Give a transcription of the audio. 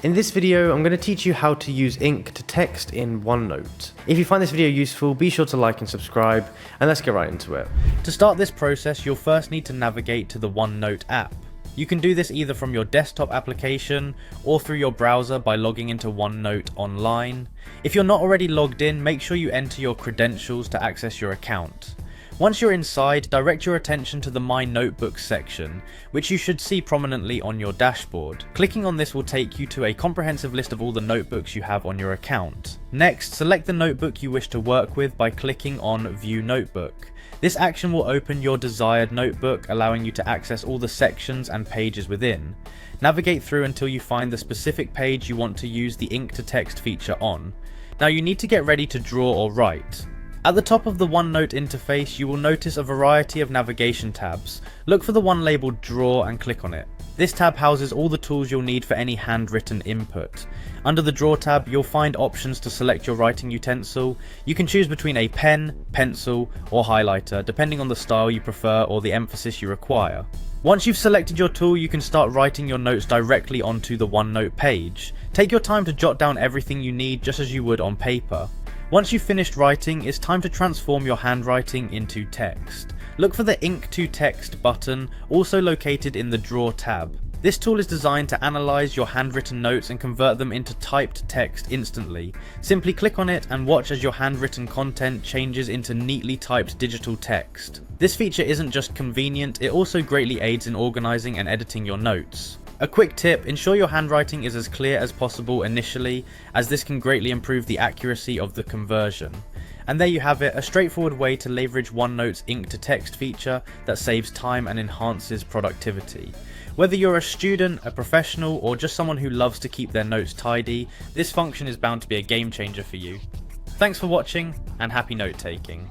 In this video, I'm going to teach you how to use ink to text in OneNote. If you find this video useful, be sure to like and subscribe, and let's get right into it. To start this process, you'll first need to navigate to the OneNote app. You can do this either from your desktop application or through your browser by logging into OneNote online. If you're not already logged in, make sure you enter your credentials to access your account. Once you're inside, direct your attention to the My Notebooks section, which you should see prominently on your dashboard. Clicking on this will take you to a comprehensive list of all the notebooks you have on your account. Next, select the notebook you wish to work with by clicking on View Notebook. This action will open your desired notebook, allowing you to access all the sections and pages within. Navigate through until you find the specific page you want to use the ink to text feature on. Now you need to get ready to draw or write. At the top of the OneNote interface, you will notice a variety of navigation tabs. Look for the one labelled Draw and click on it. This tab houses all the tools you'll need for any handwritten input. Under the Draw tab, you'll find options to select your writing utensil. You can choose between a pen, pencil, or highlighter, depending on the style you prefer or the emphasis you require. Once you've selected your tool, you can start writing your notes directly onto the OneNote page. Take your time to jot down everything you need just as you would on paper. Once you've finished writing, it's time to transform your handwriting into text. Look for the Ink to Text button, also located in the Draw tab. This tool is designed to analyze your handwritten notes and convert them into typed text instantly. Simply click on it and watch as your handwritten content changes into neatly typed digital text. This feature isn't just convenient, it also greatly aids in organizing and editing your notes. A quick tip, ensure your handwriting is as clear as possible initially, as this can greatly improve the accuracy of the conversion. And there you have it, a straightforward way to leverage OneNote's ink to text feature that saves time and enhances productivity. Whether you're a student, a professional, or just someone who loves to keep their notes tidy, this function is bound to be a game changer for you. Thanks for watching, and happy note taking.